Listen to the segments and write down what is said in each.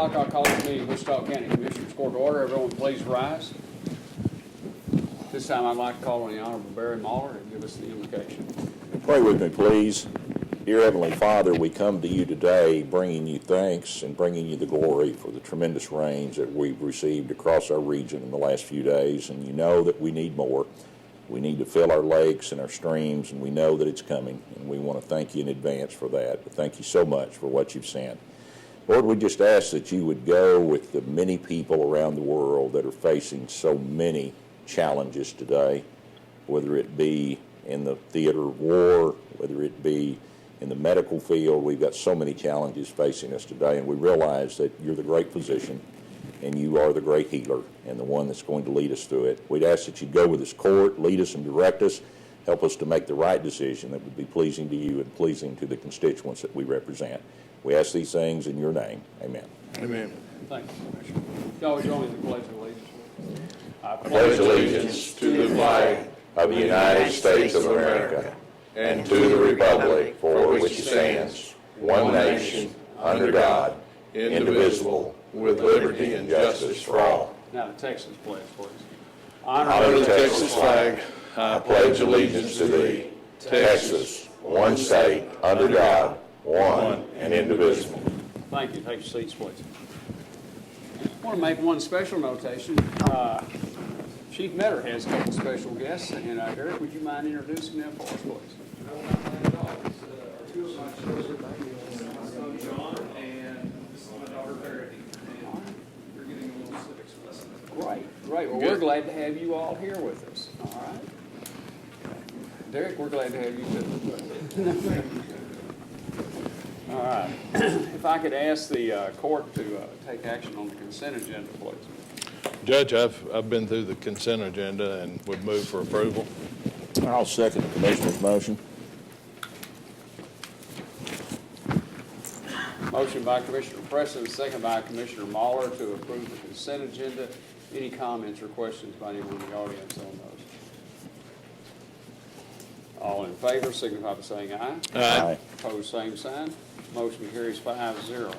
I'll call this meeting of Wichita County Commissioners Court to order. Everyone please rise. This time I'd like to call on the Honorable Barry Mahler to give us the invocation. Pray with me, please. Dear Heavenly Father, we come to you today bringing you thanks and bringing you the glory for the tremendous rains that we've received across our region in the last few days, and you know that we need more. We need to fill our lakes and our streams, and we know that it's coming, and we want to thank you in advance for that. But thank you so much for what you've sent. Lord, we just ask that you would go with the many people around the world that are facing so many challenges today, whether it be in the theater of war, whether it be in the medical field. We've got so many challenges facing us today, and we realize that you're the great physician, and you are the great healer, and the one that's going to lead us through it. We'd ask that you go with this court, lead us and direct us, help us to make the right decision that would be pleasing to you and pleasing to the constituents that we represent. We ask these things in your name. Amen. Amen. Thank you, Commissioner. Y'all join me in the Pledge of Allegiance. I pledge allegiance to the flag of the United States of America and to the republic for which it stands, one nation, under God, indivisible, with liberty and justice for all. Now the Texas pledge, please. Honor the Texas flag. I pledge allegiance to thee, Texas, one state, under God, one and indivisible. Thank you. Take your seats, please. I want to make one special notation. Chief Metter has a couple special guests, and Eric, would you mind introducing them for us, please? No, not mine at all. It's two of my children, my son John and my daughter Verity. And we're getting a little civics lesson. Great. Well, we're glad to have you all here with us. All right. Derek, we're glad to have you too. All right. If I could ask the court to take action on the consent agenda, please. Judge, I've been through the consent agenda and would move for approval. I'll second the Commissioner's motion. Motion by Commissioner Preston, second by Commissioner Mahler to approve the consent agenda. Any comments or questions by anyone in the audience on those? All in favor signify by saying aye. Aye. Opposed, same sign. Motion carries 5-0.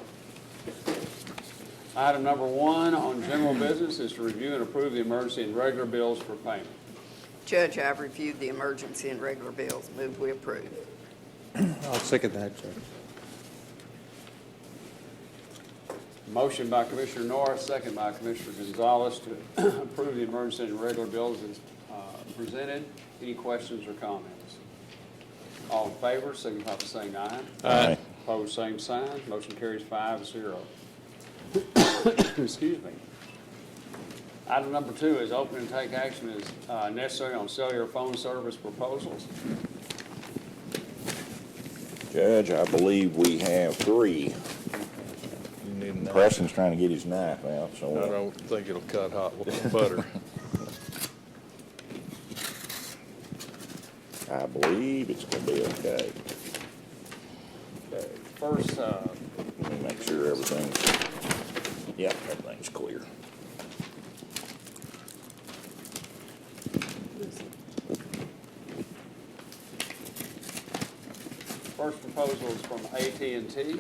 Item number 1 on general business is to review and approve the emergency and regular bills for payment. Judge, I've reviewed the emergency and regular bills. Move we approve. I'll second that, Judge. Motion by Commissioner Norris, second by Commissioner Gonzalez to approve the emergency and regular bills as presented. Any questions or comments? All in favor signify by saying aye. Aye. Opposed, same sign. Motion carries 5-0. Excuse me. Item number 2 is open and take action as necessary on cellular phone service proposals. Judge, I believe we have 3. You need a knife. Preston's trying to get his knife out, I so don't think it'll cut hot with butter. I believe it's going to be okay. First, Let me make sure everything's clear. first proposal is from AT&T.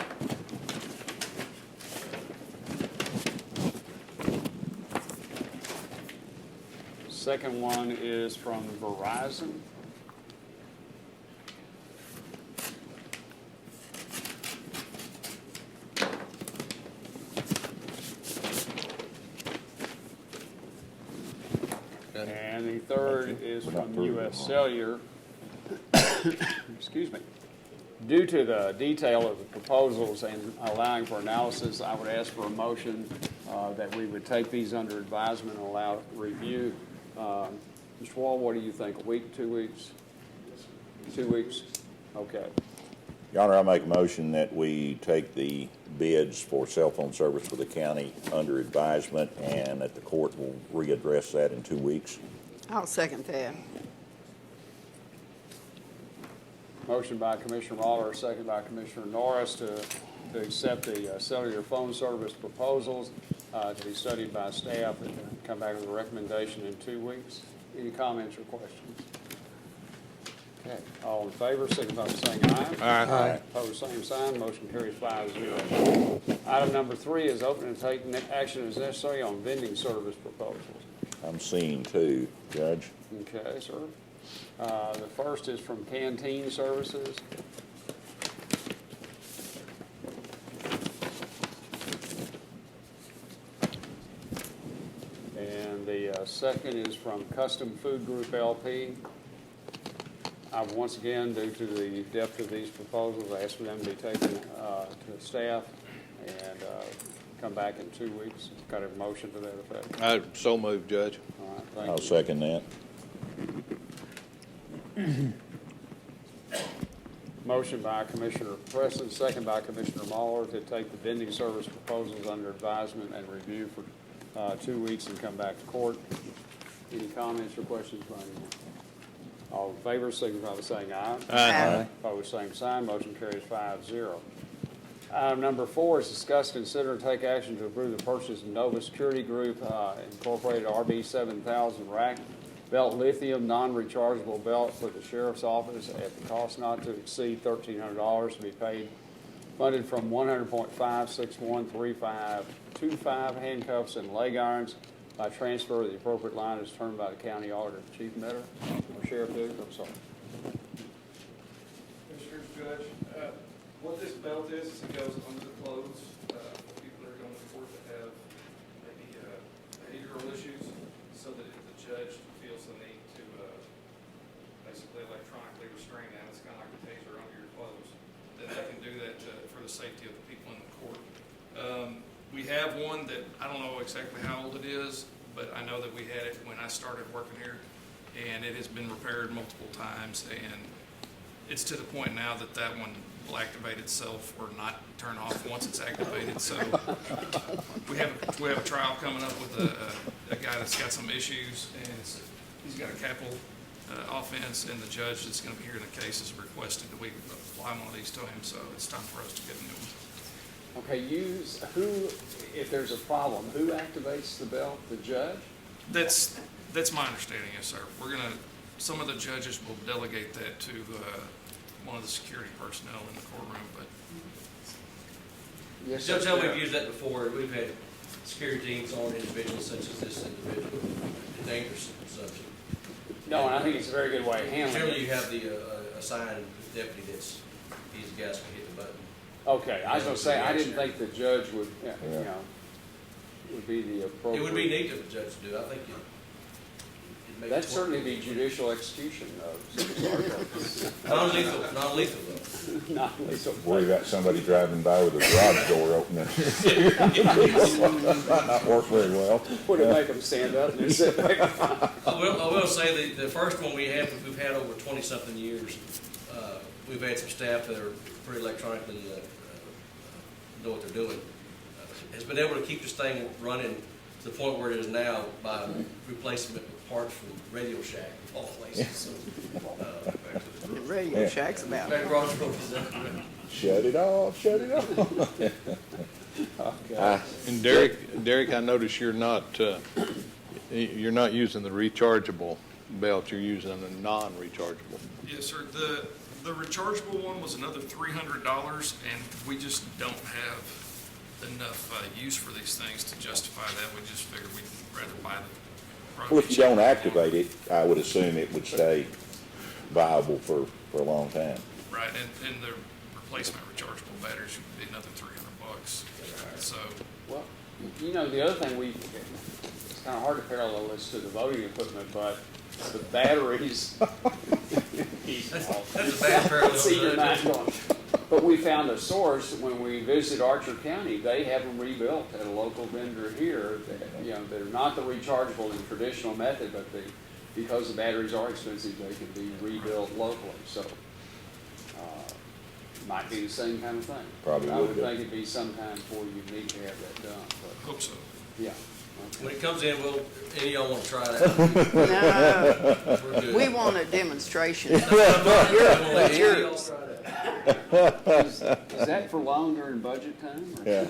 Second one is from Verizon. And the third is from U.S. Cellular. Excuse me. Due to the detail of the proposals and allowing for analysis, I would ask for a motion that we would take these under advisement and allow review. Mr. Wall, what do you think? A week, 2 weeks? 2 weeks? Okay. Your Honor, I make a motion that we take the bids for cell phone service for the county under advisement and that the court will readdress that in 2 weeks. I'll second that. Motion by Commissioner Mahler, second by Commissioner Norris to accept the cellular phone service proposals to be studied by staff and come back with a recommendation in 2 weeks. Any comments or questions? Okay, all in favor, signify by saying aye. Aye. Opposed, same sign, motion carries 5-0. Item number 3 is open and take action as necessary on vending service proposals. I'm seeing two, Judge. Okay, sir. The first is from Canteen Services. And the second is from Custom Food Group LP. I've once again, due to the depth of these proposals, asked for them to be taken to staff and come back in 2 weeks. Got a motion to that effect. I so moved, Judge. All right, thank I'll you. second that. Motion by Commissioner Preston, second by Commissioner Muller to take the vending service proposals under advisement and review for 2 weeks and come back to court. Any comments or questions by anyone? All in favor, signify by saying aye. Aye. Opposed, same sign. Motion carries 5-0. Item number 4 is discuss, consider, and take action to approve the purchase of Nova Security Group Incorporated RB 7000 rack belt lithium non-rechargeable belt for the sheriff's office at the cost not to exceed $1,300 to be paid, funded from 100.5613525 handcuffs and leg irons by transfer of the appropriate line as determined by the county auditor. Chief Metter or Sheriff Duke, I'm sorry. Commissioners, Judge, what this belt is it goes under the clothes for people that are going to court that have maybe behavioral issues, so that if the judge feels the need to basically electronically restrain them, it's kind of like a taser under your clothes, then they can do that for the safety of the people in the court. We have one that, I don't know exactly how old it is, but I know that we had it when I started working here, and it has been repaired multiple times, and it's to the point now that that one will activate itself or not turn off once it's activated. So we have a trial coming up with a guy that's got some issues, and he's got a capital offense, and the judge that's going to be hearing the case has requested that we apply one of these to him. So it's time for us to get a new one. Okay, if there's a problem, who activates the belt? The judge? That's my understanding, yes, sir. Some of the judges will delegate that to one of the security personnel in the courtroom, but Yes, Judge, sir. how we've used that before, we've had security teams on individuals such as this individual, dangerous consumption. No, and I think it's a very good way of handling Generally, it. you have the assigned deputy that's, these guys can hit the button. Okay, I was gonna say, I didn't think the judge would, would be the appropriate. It would be neat if the judge do, I think it'd make. That'd certainly be judicial execution of some sort. Non-lethal though. Not lethal. Worry about somebody driving by with a garage door open. Might not work very well. Would it make them stand up and sit back? I will say the first one we've had over 20-something years. We've had some staff that are pretty electronically know what they're doing. Has been able to keep this thing running to the point where it is now by replacing it with parts from Radio Shack of all places. So, The Radio Shack's about. back across the road. Shut it off, shut it off. And Derek, I notice you're not using the rechargeable belt, you're using a non-rechargeable. yes, sir. The rechargeable one was another $300, and we just don't have enough use for these things to justify that. We just figured we'd rather buy the product. Well, if you don't activate it, I would assume it would stay viable for a long time. Right, and the replacement rechargeable batteries would be another $300. So, Well, the other thing it's kind of hard to parallel this to the voting equipment, but the batteries. That's a bad parallel. See, you're not going. But we found a source when we visited Archer County. They have them rebuilt at a local vendor here. They're not the rechargeable in the traditional method, but because the batteries are expensive, they can be rebuilt locally. So, might be the same kind of thing. Probably I would would be. think it'd be sometime before you need to have that done. But hope so. yeah. When it comes in, any of y'all want to try it out? No, We're good. we want a demonstration. We'll let any of y'all yours. try that. Is that for long during budget time? Or? Yeah.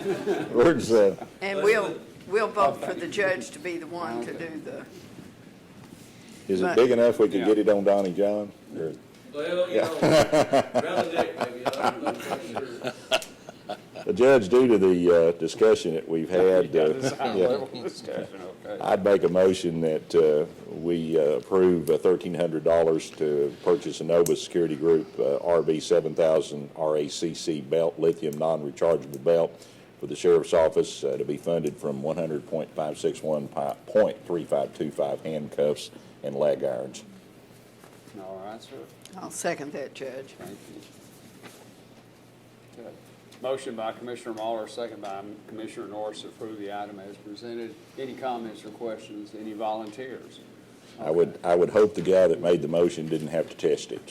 Where's And we'll vote for the judge to be the one to do the, is it big enough we could get it on Donnie John? Or Well, you know, around the neck, maybe, I'm not sure. Judge, due to the discussion that we've had, This high yeah, level discussion, okay. I'd make a motion that we approve $1,300 to purchase a Nova Security Group RB 7000 RACC belt, lithium non-rechargeable belt for the sheriff's office to be funded from 100.561.3525 handcuffs and leg irons. All right, sir. I'll second that, Judge. Thank you. Okay. Motion by Commissioner Muller, second by Commissioner Norris to approve the item as presented. Any comments or questions? Any volunteers? I would hope the guy that made the motion didn't have to test it.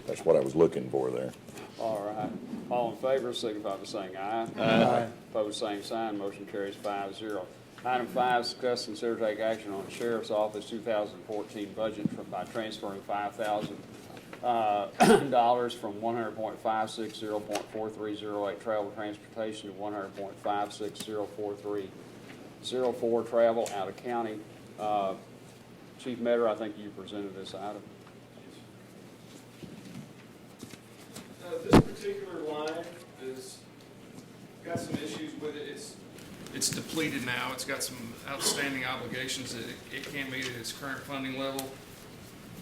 That's what I was looking for there. All right. All in favor, signify by saying aye. Aye. Opposed, same sign. Motion carries 5-0. Item 5, discuss, consider, take action on the Sheriff's Office 2014 budget by transferring $5,000 from 100.560.4308 travel transportation to 100.5604304 travel out of county. Chief Metter, I think you presented this item. This particular line is, got some issues with it. It's depleted now. It's got some outstanding obligations that it can't meet at its current funding level.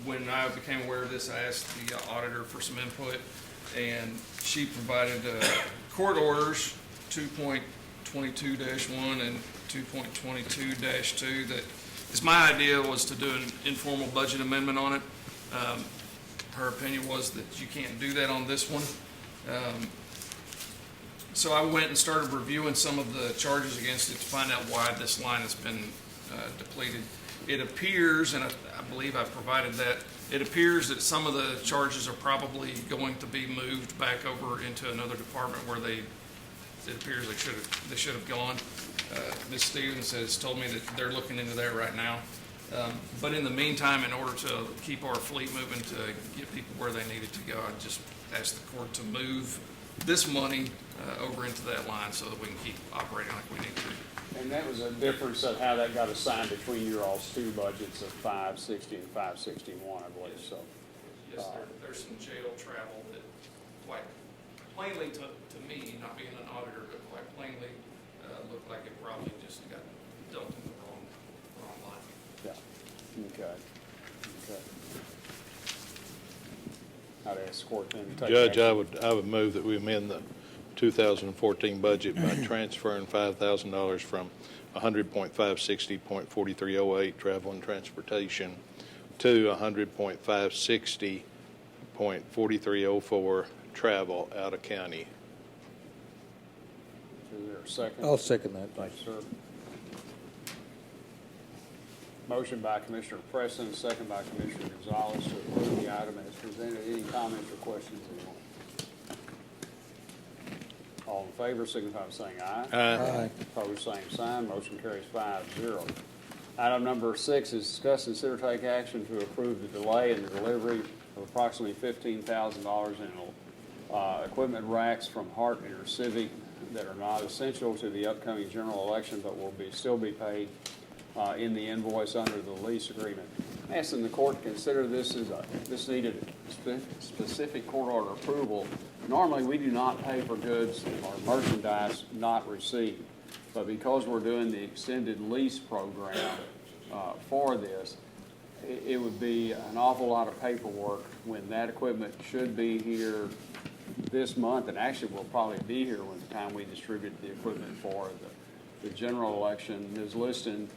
When I became aware of this, I asked the auditor for some input, and she provided court orders 2.22-1 and 2.22-2 that is my idea was to do an informal budget amendment on it. Her opinion was that you can't do that on this one. So I went and started reviewing some of the charges against it to find out why this line has been depleted. It appears, and I believe I provided that, it appears that some of the charges are probably going to be moved back over into another department where it appears they should have gone. Ms. Stevens has told me that they're looking into that right now. But in the meantime, in order to keep our fleet moving to get people where they needed to go, I just asked the court to move this money over into that line so that we can keep operating like we need to. And that was a difference of how that got assigned between your all's two budgets of 560 and 561, I believe, so. Yes, there's some jail travel that quite plainly to me, not being an auditor, but quite plainly looked like it probably just got dumped in the wrong line. Yeah, okay. I'd ask the court then to take Judge, action. I would move that we amend the 2014 budget by transferring $5,000 from 100.560.4308 travel and transportation to 100.560.4304 travel out of county. Is there a second? I'll second that. Thank you, sir. Motion by Commissioner Preston, second by Commissioner Gonzalez to approve the item as presented. Any comments or questions, anyone? All in favor, signify by saying aye. Aye. Opposed, same sign. Motion carries 5-0. Item number 6 is discuss, consider, take action to approve the delay in the delivery of approximately $15,000 in equipment racks from Hart InterCivic that are not essential to the upcoming general election but will still be paid in the invoice under the lease agreement. I'm asking the court to consider this needed specific court order approval. Normally, we do not pay for goods or merchandise not received, but because we're doing the extended lease program for this, it would be an awful lot of paperwork when that equipment should be here this month, and actually will probably be here when the time we distribute the equipment for the general election. Ms. Liston,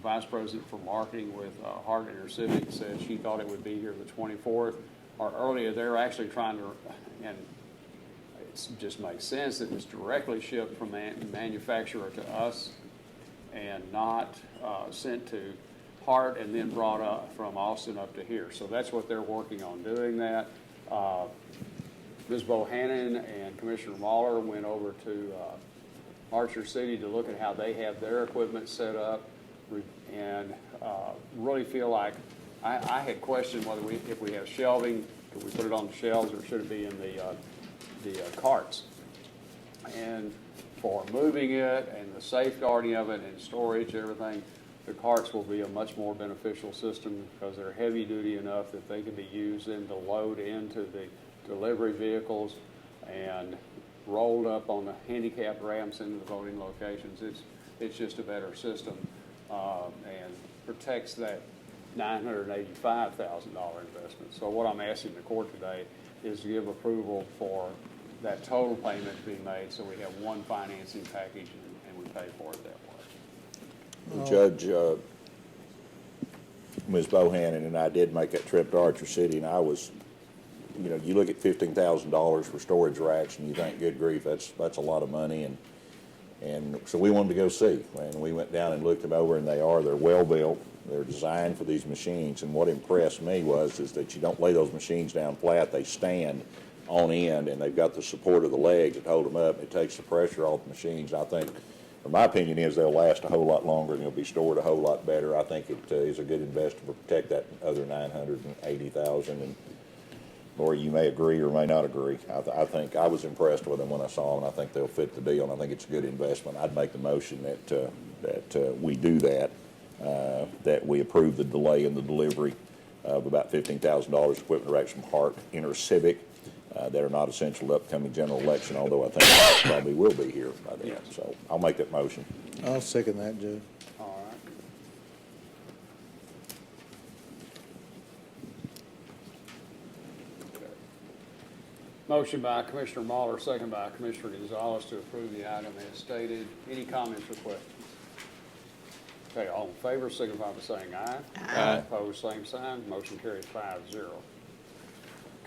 Vice President for Marketing with Hart InterCivic, said she thought it would be here the 24th or earlier. They're actually trying to, and it just makes sense that it's directly shipped from the manufacturer to us and not sent to Hart and then brought up from Austin up to here. So that's what they're working on doing that. Ms. Bohannon and Commissioner Muller went over to Archer City to look at how they have their equipment set up, and really feel like I had questioned whether if we have shelving, could we put it on the shelves or should it be in the carts? And for moving it and the safeguarding of it and storage, everything, The carts will be a much more beneficial system because they're heavy duty enough that they can be used then to load into the delivery vehicles and rolled up on the handicap ramps into the voting locations. It's just a better system, and protects that $985,000 investment. So what I'm asking the court today is to give approval for that total payment to be made, so we have one financing package and we pay for it that way. Judge, Ms. Bohannon and I did make that trip to Archer City, and I was, you know, you look at $15,000 for storage racks, and you think, good grief, that's a lot of money, and so we wanted to go see, and we went down and looked them over, and they're well built, they're designed for these machines, and what impressed me is that you don't lay those machines down flat, they stand on end, and they've got the support of the legs that hold them up, and it takes the pressure off the machines. I think, or my opinion is, they'll last a whole lot longer and they'll be stored a whole lot better. I think it is a good investment to protect that other $980,000. And Lori, you may agree or may not agree. I think I was impressed with them when I saw them. I think they'll fit the deal, and I think it's a good investment. I'd make the motion that we do that, that we approve the delay in the delivery of about $15,000 equipment racks from Hart InterCivic that are not essential to upcoming general election, although I think it probably will be here by then. Yes. So I'll make that motion. I'll second that, Judge. All right. Okay. Motion by Commissioner Muller, second by Commissioner Gonzalez to approve the item as stated. Any comments or questions? Okay, all in favor, signify by saying aye. Aye. Opposed, same sign. Motion carries 5-0.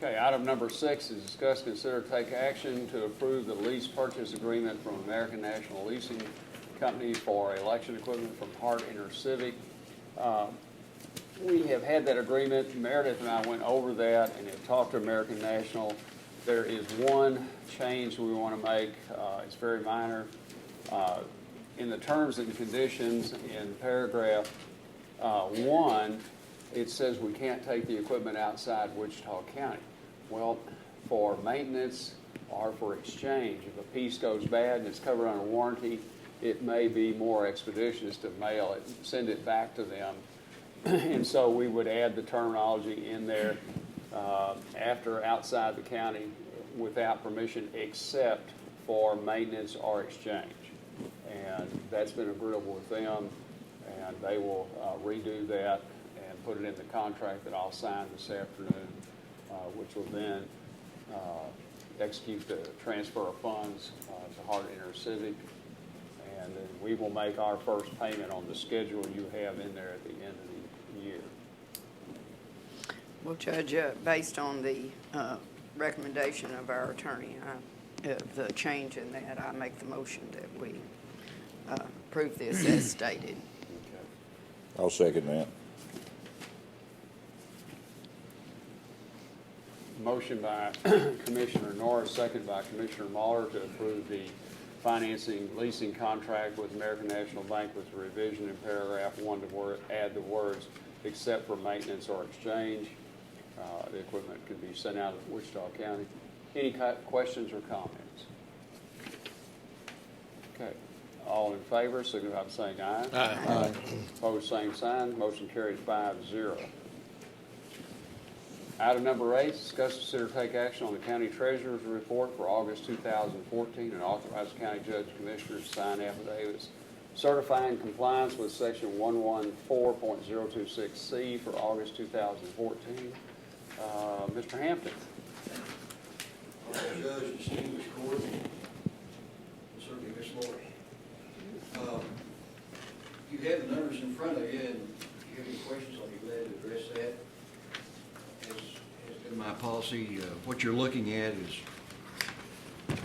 Okay, item number 6 is discuss, consider, take action to approve the lease purchase agreement from American National Leasing Company for election equipment from Hart InterCivic. We have had that agreement. Meredith and I went over that and have talked to American National. There is one change we want to make. It's very minor. In the terms and conditions in paragraph 1, it says we can't take the equipment outside Wichita County. Well, for maintenance or for exchange, if a piece goes bad and it's covered under warranty, it may be more expeditious to mail it, send it back to them. And so we would add the terminology in there after outside the county without permission except for maintenance or exchange. And that's been agreeable with them, and they will redo that and put it in the contract that I'll sign this afternoon, which will then execute the transfer of funds to Hart InterCivic, and then we will make our first payment on the schedule you have in there at the end of the year. Well, Judge, based on the recommendation of our attorney, the change in that, I make the motion that we approve this as stated. Okay. I'll second that. Motion by Commissioner Norris, second by Commissioner Muller to approve the financing leasing contract with American National Bank with the revision in paragraph 1 to add the words except for maintenance or exchange. The equipment can be sent out of Wichita County. Any questions or comments? Okay. All in favor, signify by saying aye. Aye. Opposed, same sign. Motion carries 5-0. Item number 8, discuss, consider, take action on the county treasurer's report for August 2014 and authorize the county judge commissioners to sign affidavits certifying compliance with section 114.026C for August 2014. Mr. Hampton. Honorable Judge, distinguished court, and certainly Ms. Lori. You have the numbers in front of you, and if you have any questions, I'll be glad to address that. As has been my policy, what you're looking at is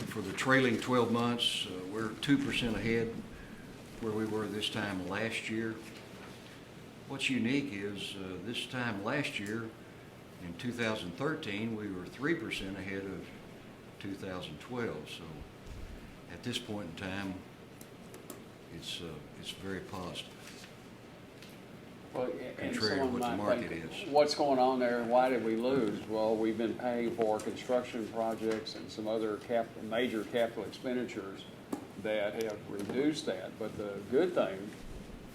for the trailing 12 months, we're 2% ahead where we were this time last year. What's unique is this time last year, in 2013, we were 3% ahead of 2012. So at this point in time, it's very positive. Well, Contrary to what the market is. What's going on there? Why did we lose? Well, we've been paying for construction projects and some other major capital expenditures that have reduced that. But the good thing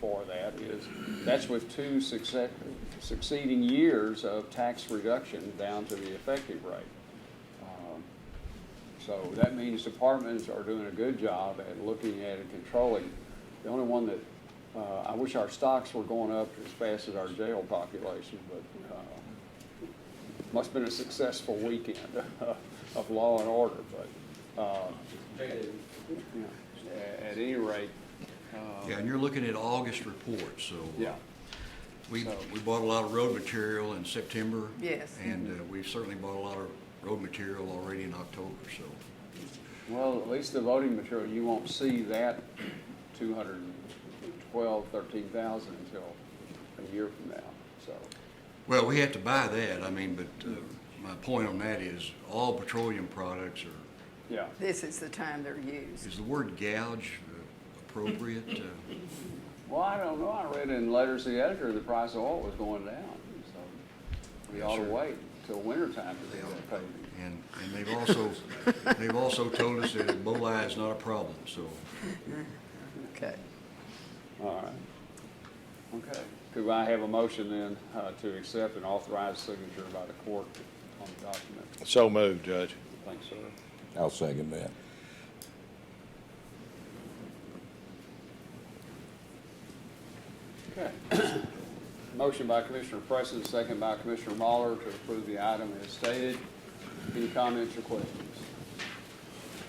for that is, that's with two succeeding years of tax reduction down to the effective rate. So that means departments are doing a good job at looking at and controlling. The only one that, I wish our stocks were going up as fast as our jail population, but must have been a successful weekend of law and order, but at any rate. Yeah, and you're looking at August reports, so. Yeah. We bought a lot of road material in September. Yes. And we've certainly bought a lot of road material already in October, so. Well, at least the voting material, you won't see that 212, 13,000 until a year from now, so. Well, we have to buy that, I mean, but my point on that is all petroleum products are, Yeah. This is the time they're used. is the word gouge appropriate? Well, I don't know. I read in letters to the editor the price of oil was going down, so we ought to wait till wintertime to get that paving. And they've also told us that Ebola is not a problem, so. Okay. All right. Okay. Could I have a motion then to accept and authorize signature by the court on the document? So moved, Judge. Thanks, sir. I'll second that. Okay. Motion by Commissioner Preston, second by Commissioner Mahler to approve the item as stated. Any comments or questions?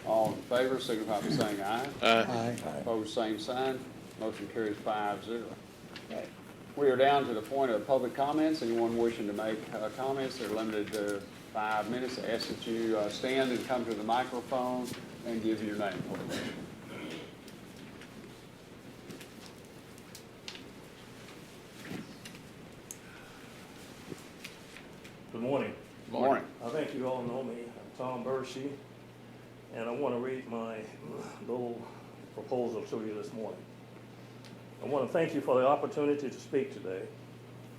All in favor, signify by saying aye. Aye. Opposed, same sign. Motion carries 5-0. Okay. We are down to the point of public comments. Anyone wishing to make comments, they're limited to 5 minutes. I ask that you stand and come to the microphone and give your name, please. Good morning. Good morning. I think you all know me. I'm Tom Bershey, and I want to read my little proposal to you this morning. I want to thank you for the opportunity to speak today.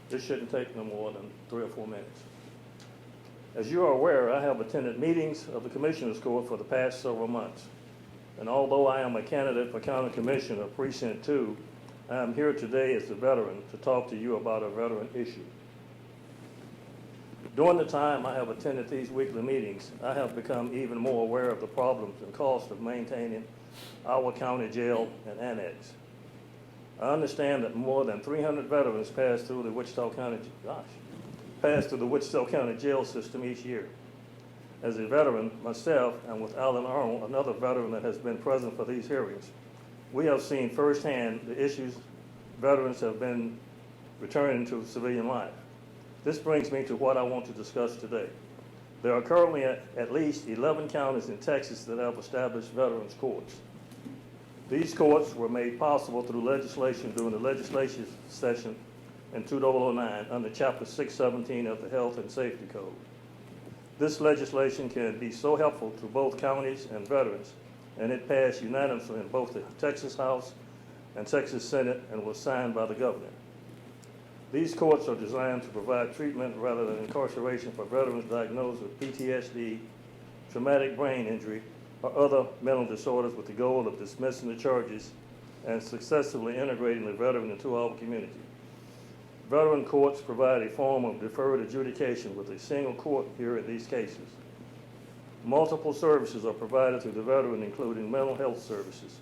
This shouldn't take no more than 3 or 4 minutes. As you are aware, I have attended meetings of the Commissioners Court for the past several months. And although I am a candidate for County Commissioner Precinct 2, I am here today as a veteran to talk to you about a veteran issue. During the time I have attended these weekly meetings, I have become even more aware of the problems and costs of maintaining our county jail and annex. I understand that more than 300 veterans pass through the Wichita County jail system each year. As a veteran myself, and with Alan Arnold, another veteran that has been present for these hearings, we have seen firsthand the issues veterans have been returning to civilian life. This brings me to what I want to discuss today. There are currently at least 11 counties in Texas that have established veterans courts. These courts were made possible through legislation during the legislative session in 2009 under Chapter 617 of the Health and Safety Code. This legislation can be so helpful to both counties and veterans, and it passed unanimously in both the Texas House and Texas Senate and was signed by the governor. These courts are designed to provide treatment rather than incarceration for veterans diagnosed with PTSD, traumatic brain injury, or other mental disorders with the goal of dismissing the charges and successfully integrating the veteran into our community. Veteran courts provide a form of deferred adjudication with a single court hearing these cases. Multiple services are provided to the veteran, including mental health services,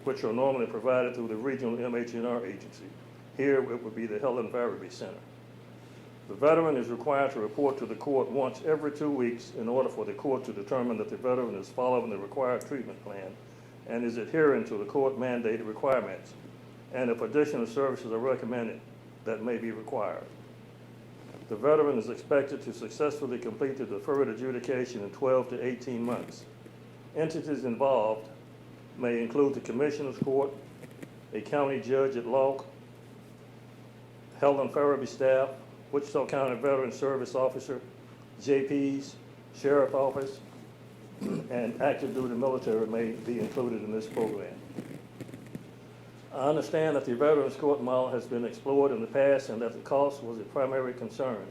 which are normally provided through the regional MHNR agency. Here it would be the Helen Farabee Center. The veteran is required to report to the court once every 2 weeks in order for the court to determine that the veteran is following the required treatment plan and is adhering to the court-mandated requirements, and if additional services are recommended that may be required. The veteran is expected to successfully complete the deferred adjudication in 12 to 18 months. Entities involved may include the Commissioner's Court, a county judge at law, Helen Farabee staff, Wichita County Veteran Service Officer, JPs, Sheriff Office, and active duty military may be included in this program. I understand that the Veterans Court model has been explored in the past and that the cost was a primary concern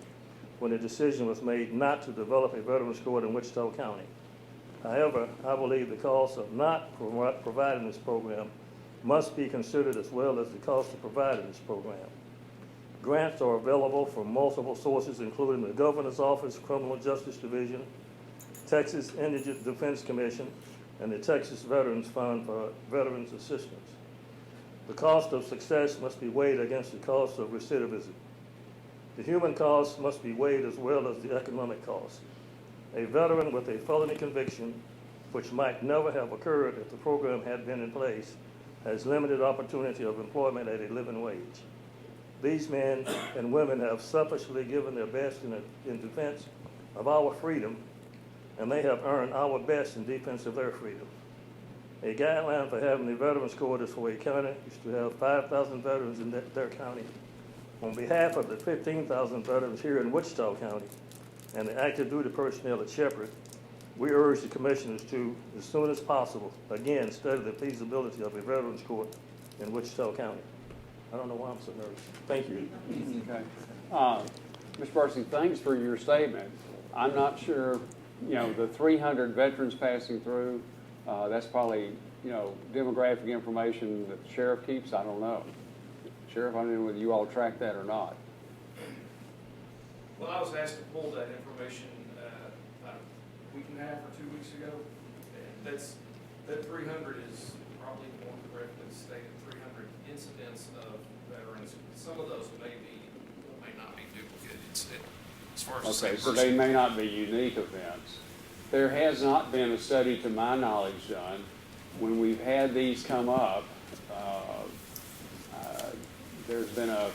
when the decision was made not to develop a Veterans Court in Wichita County. However, I believe the cost of not providing this program must be considered as well as the cost of providing this program. Grants are available from multiple sources, including the Governor's Office Criminal Justice Division, Texas Indigent Defense Commission, and the Texas Veterans Fund for Veterans Assistance. The cost of success must be weighed against the cost of recidivism. The human cost must be weighed as well as the economic cost. A veteran with a felony conviction, which might never have occurred if the program had been in place, has limited opportunity of employment at a living wage. These men and women have selfishly given their best in defense of our freedom, and they have earned our best in defense of their freedom. A guideline for having a veterans court is for a county is to have 5,000 veterans in their county. On behalf of the 15,000 veterans here in Wichita County and the active duty personnel at Shepherd, we urge the commissioners to, as soon as possible, again, study the feasibility of a veterans court in Wichita County. I don't know why I'm so nervous. Thank you. Okay. Ms. Bursey, thanks for your statement. I'm not sure, the 300 veterans passing through, that's probably, demographic information that the sheriff keeps. I don't know. Sheriff, I don't know whether you all track that or not. Well, I was asked to pull that information about a week and a half or 2 weeks ago. And that 300 is probably more correctly stated 300 incidents of veterans. Some of those may not be duplicated. As far as Okay, so they may not be unique events. There has not been a study, to my knowledge, done. When we've had these come up, there's been a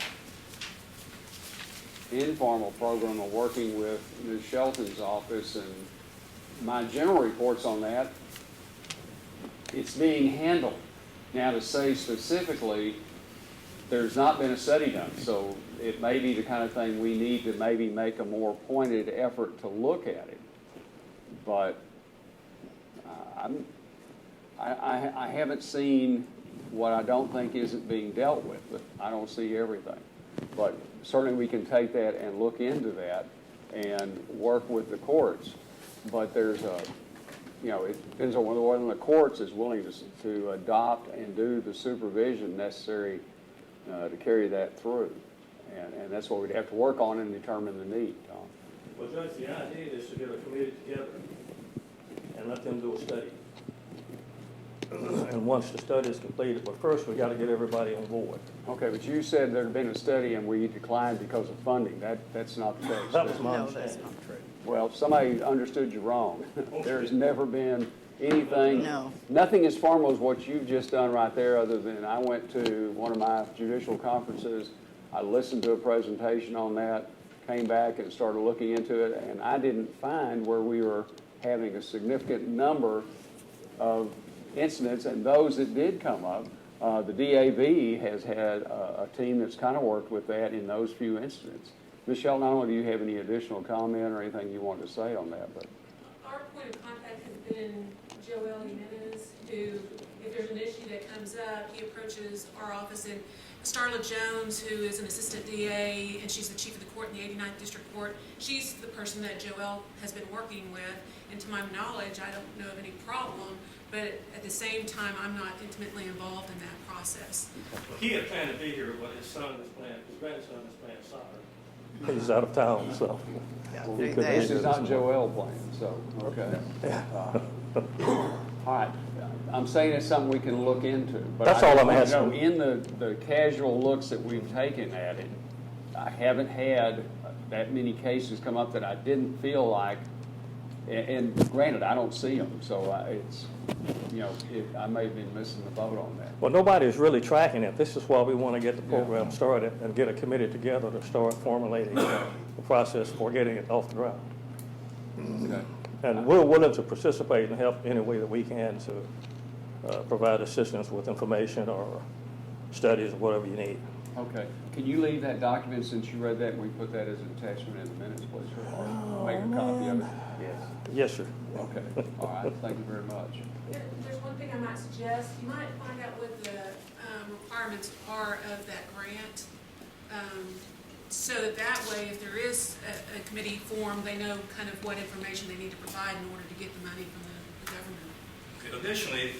informal program of working with Ms. Shelton's office, and my general reports on that, it's being handled. Now, to say specifically, there's not been a study done, so it may be the kind of thing we need to maybe make a more pointed effort to look at it. But I haven't seen what I don't think isn't being dealt with, but I don't see everything. But certainly we can take that and look into that and work with the courts. But there's it depends on whether the courts is willing to adopt and do the supervision necessary to carry that through. And that's what we'd have to work on and determine the need, Tom. Well, Judge, the idea is to get a committee together and let them do a study. And once the study is completed, but first we got to get everybody on board. Okay, but you said there had been a study and we declined because of funding. That's not the case. That was my No, that's understanding. not true. Well, somebody understood you wrong. There's never been anything. No. Nothing as formal as what you've just done right there, other than I went to one of my judicial conferences. I listened to a presentation on that, came back and started looking into it, and I didn't find where we were having a significant number of incidents, and those that did come up, the DAV has had a team that's kind of worked with that in those few incidents. Ms. Shelton, I don't know if you have any additional comment or anything you want to say on that, but. Our point of contact has been Joel Jimenez, who, if there's an issue that comes up, he approaches our office, and Starla Jones, who is an assistant DA, and she's the chief of the court in the 89th District Court, she's the person that Joel has been working with, and to my knowledge, I don't know of any problem, but at the same time, I'm not intimately involved in that process. He had planned to be here, but his grandson is playing soccer. He's out of town, so. He couldn't This be is here not this Joel playing, so, okay. All right, I'm saying it's something we can look into. But That's all I'm I just wanna asking. know, in the casual looks that we've taken at it, I haven't had that many cases come up that I didn't feel like, and granted, I don't see them, so it's, I may have been missing the boat on that. Well, nobody's really tracking it. This is why we want to get the program started and get a committee together to start formulating the process for getting it off the ground. Okay. And we're willing to participate and help any way that we can to provide assistance with information or studies or whatever you need. Okay. Can you leave that document, since you read that, and we put that as an attachment in the minutes, please, or make a copy of it? Yes. Yes, sir. Okay. All right. Thank you very much. There's one thing I might suggest. You might find out what the requirements are of that grant, so that way, if there is a committee formed, they know kind of what information they need to provide in order to get the money from the government. Okay. Additionally,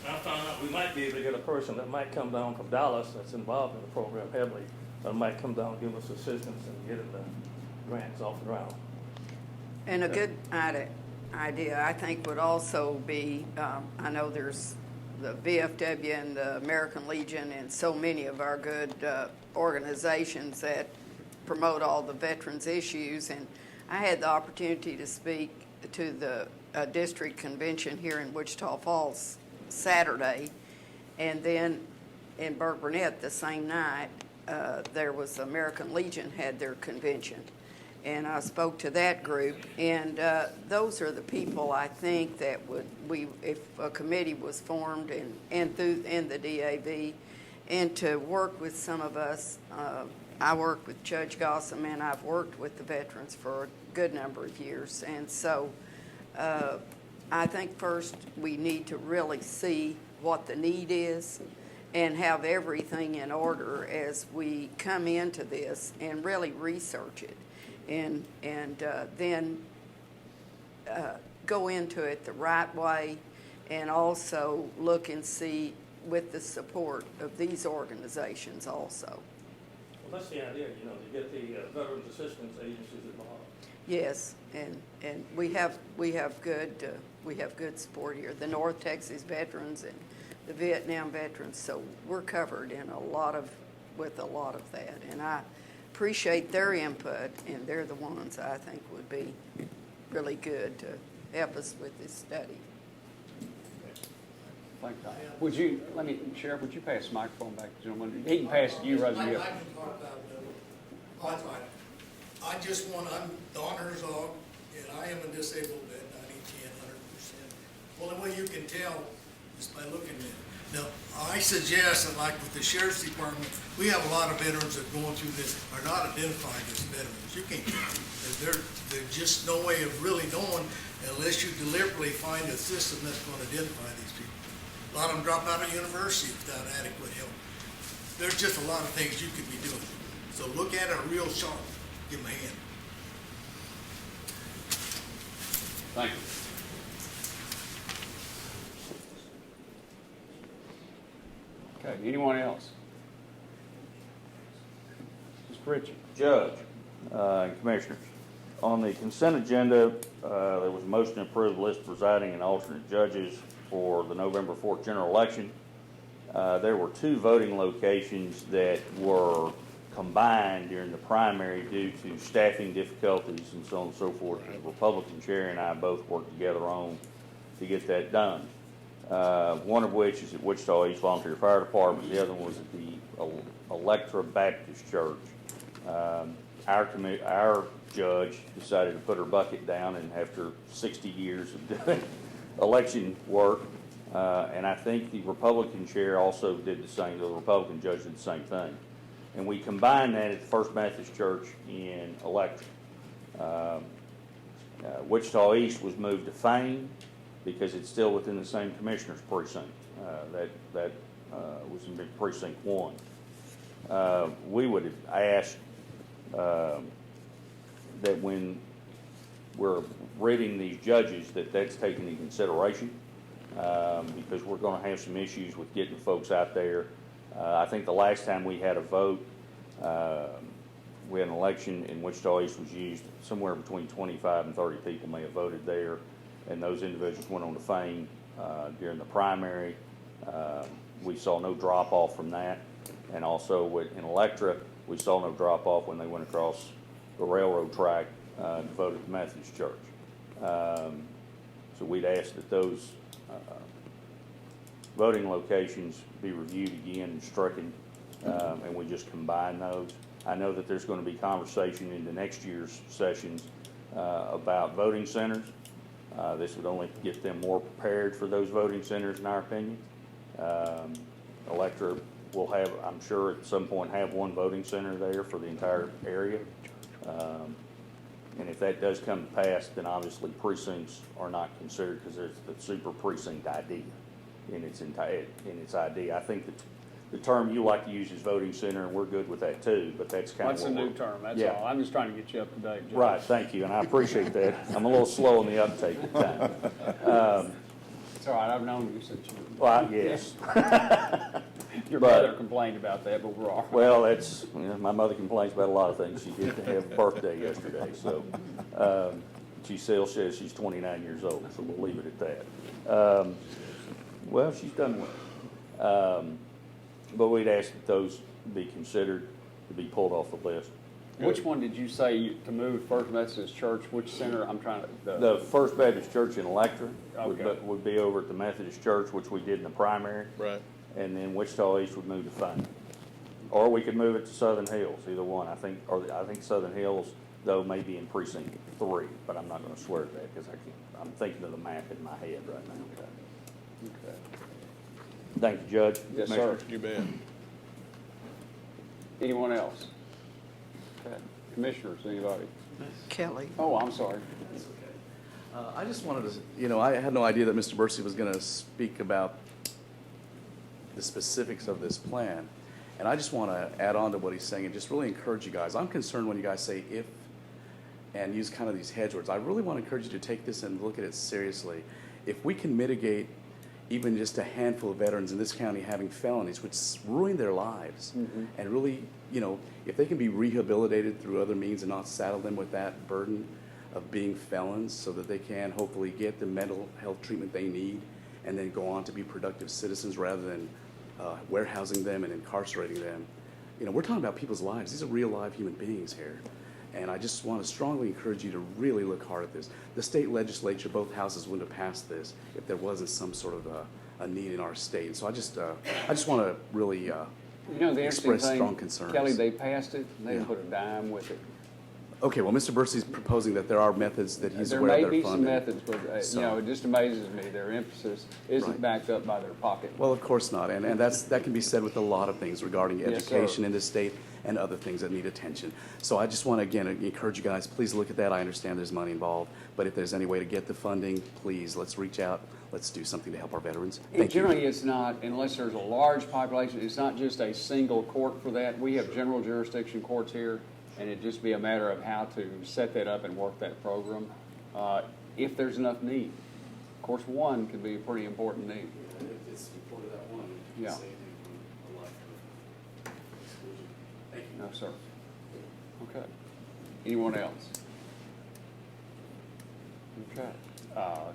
I found out we might be able to get a person that might come down from Dallas that's involved in the program heavily, that might come down and give us assistance in getting the grants off the ground. And a good idea, I think, would also be, I know there's the VFW and the American Legion and so many of our good organizations that promote all the veterans issues. And I had the opportunity to speak to the district convention here in Wichita Falls Saturday. And then in Burke Burnett the same night, there was American Legion had their convention. And I spoke to that group, and those are the people I think that if a committee was formed and the DAV, and to work with some of us. I work with Judge Gossam, and I've worked with the veterans for a good number of years, and so I think first we need to really see what the need is and have everything in order as we come into this and really research it. And then go into it the right way, and also look and see with the support of these organizations also. Well, that's the idea, to get the Veterans Assistance Agencies involved. Yes, and we have good support here. The North Texas veterans and the Vietnam veterans, so we're covered in with a lot of that, and I appreciate their input, and they're the ones I think would be really good to help us with this study. Thank you. Sheriff, would you pass the microphone back to the gentleman? He can pass it to you rather than you. I can talk about it. I'm Don Herzog, and I am a disabled vet, 90, 10, 100%. Well, the way you can tell is by looking at it. Now, I suggest that, like with the Sheriff's Department, we have a lot of veterans that are going through this are not identified as veterans. You can't tell. There's just no way of really knowing unless you deliberately find a system that's going to identify these people. A lot of them drop out of university without adequate help. There's just a lot of things you could be doing. So look at it real sharp. Give them a hand. Thank you. Okay, anyone else? Mr. Pritchett. Judge and Commissioners, on the consent agenda, there was a motion to approve the list of presiding and alternate judges for the November 4th general election. There were 2 voting locations that were combined during the primary due to staffing difficulties and so on and so forth. The Republican chair and I both worked together on to get that done. One of which is at Wichita East Volunteer Fire Department. The other one was at the Electra Baptist Church. Our judge decided to put her bucket down, and after 60 years of doing election work, and I think the Republican chair also did the same. The Republican judge did the same thing, and we combined that at the First Methodist Church in Electra. Wichita East was moved to Fane, because it's still within the same commissioner's precinct. That was in precinct 1. We would have asked that when we're rating these judges that's taken into consideration, because we're going to have some issues with getting folks out there. I think the last time we had a vote, we had an election in Wichita East was used somewhere between 25 and 30 people may have voted there. And those individuals went on to Fane during the primary. We saw no drop-off from that. And also in Electra, we saw no drop-off when they went across the railroad track to vote at the Methodist Church. So we'd ask that those voting locations be reviewed again and stricken, and we just combine those. I know that there's going to be conversation in the next year's sessions about voting centers. This would only get them more prepared for those voting centers, in our opinion. Electra will have, I'm sure at some point, have one voting center there for the entire area. And if that does come to pass, then obviously precincts are not considered, because there's the super precinct ID in its ID. I think that the term you like to use is voting center, and we're good with that too, but that's kind of That's a new term, that's all. I'm just trying to get you up to date, Judge. Right, thank you, and I appreciate that. I'm a little slow on the uptake at times. all right, I've known you since you were. Well, yes. Your But- brother complained about that, but we're all right. Well, it's, you know, my mother complains about a lot of things. She did have a birthday yesterday, so, she still says she's 29 years old, so we'll leave it at that. Well, she's done well. But we'd ask that those be considered to be pulled off the list. Which one did you say to move First Methodist Church? Which center? I'm trying to. The First Baptist Church in Electra Okay. would be over at the Methodist Church, which we did in the primary. Right. And then Wichita East would move to Fun. Or we could move it to Southern Hills, either one. I think Southern Hills, though, may be in precinct 3, but I'm not gonna swear to that, because I'm thinking of the map in my head right now. Okay. Thank you, Judge. Yes, Commissioner. sir. You bet. Anyone else? Okay. Commissioners, anybody? Kelly. Oh, I'm sorry. I just wanted to, I had no idea that Mr. Bursey was going to speak about the specifics of this plan. And I just want to add on to what he's saying and just really encourage you guys. I'm concerned when you guys say if and use kind of these hedge words. I really want to encourage you to take this and look at it seriously. If we can mitigate even just a handful of veterans in this county having felonies, which ruin their lives, and really, if they can be rehabilitated through other means and not saddle them with that burden of being felons so that they can hopefully get the mental health treatment they need and then go on to be productive citizens rather than warehousing them and incarcerating them. We're talking about people's lives. These are real live human beings here. And I just want to strongly encourage you to really look hard at this. The state legislature, both houses wouldn't have passed this if there wasn't some sort of a need in our state. And so I just want to really The interesting express strong thing, concerns. Kelly, they passed it, and they didn't Yeah. put a dime with it. Okay, well, Mr. Bursey's proposing that there are methods that he's There aware of may their be some funding. methods, but, So- it just amazes me, their emphasis isn't Right. backed up by their pocket. Well, of course not, and that can be said with a lot of things regarding Yes, education sir. in this state and other things that need attention. So I just want to, again, encourage you guys, please look at that. I understand there's money involved, but if there's any way to get the funding, please, let's reach out. Let's do something to help our veterans. And Thank you. generally, it's not, unless there's a large population, it's not just a single court for that. We have general jurisdiction courts here, and it'd just be a matter of how to set that up and work that program, if there's enough need. Of course, one could be a pretty important need. It's reported that one. Yeah. Say anything from a life of exclusion. Thank you. No, sir. Okay. Anyone else? Okay.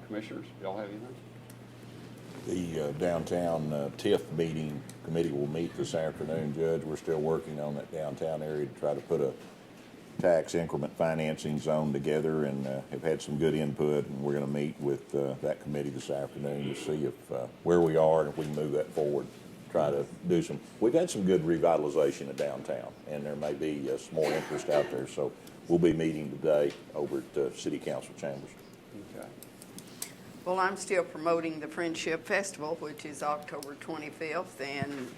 Commissioners, y'all have anything? The downtown TIF meeting committee will meet this afternoon, Judge. We're still working on that downtown area to try to put a tax increment financing zone together, and have had some good input, and we're going to meet with that committee this afternoon to see if where we are and if we can move that forward. Try to do some. We've had some good revitalization of downtown, and there may be some more interest out there. So we'll be meeting today over at City Council chambers. Okay. Well, I'm still promoting the Friendship Festival, which is October 25th, and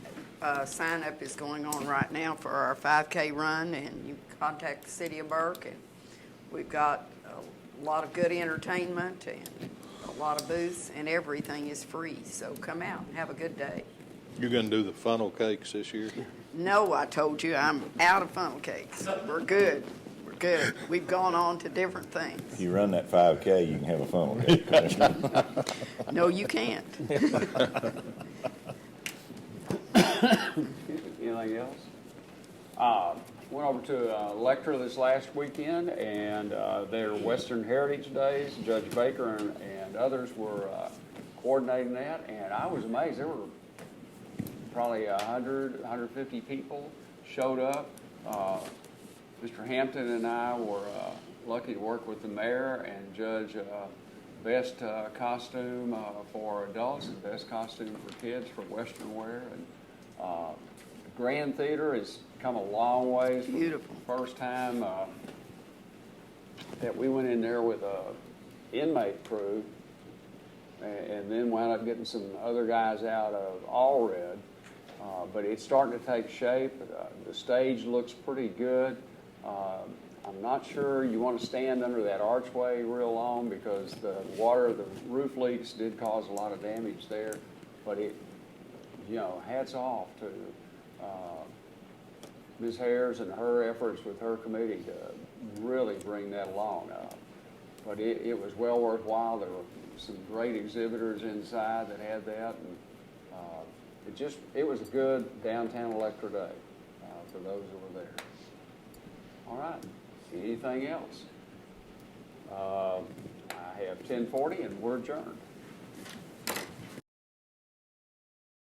sign-up is going on right now for our 5K run, and you contact the City of Burke, and we've got a lot of good entertainment and a lot of booths, and everything is free, so come out and have a good day. You're going to do the funnel cakes this year? No, I told you, I'm out of funnel cakes. We're good. We're good. We've gone on to different things. If you run that 5K, you can have a funnel cake, Commissioner. No, you can't. Anything else? Went over to Electra this last weekend, and their Western Heritage Days, Judge Baker and others were coordinating that, and I was amazed. There were probably 100, 150 people showed up. Mr. Hampton and I were lucky to work with the mayor and judge best costume for adults and best costume for kids for Western wear. And Grand Theater has come a long ways. Beautiful. First time that we went in there with a inmate crew, and then wound up getting some other guys out of All Red. But it's starting to take shape. The stage looks pretty good. I'm not sure you want to stand under that archway real long because the water, the roof leaks did cause a lot of damage there. But hats off to Ms. Hares and her efforts with her committee to really bring that along. but it was well worthwhile. There were some great exhibitors inside that had that, and it was a good downtown Electra day for those who were there. All right, anything else? I have 10:40 and we're adjourned.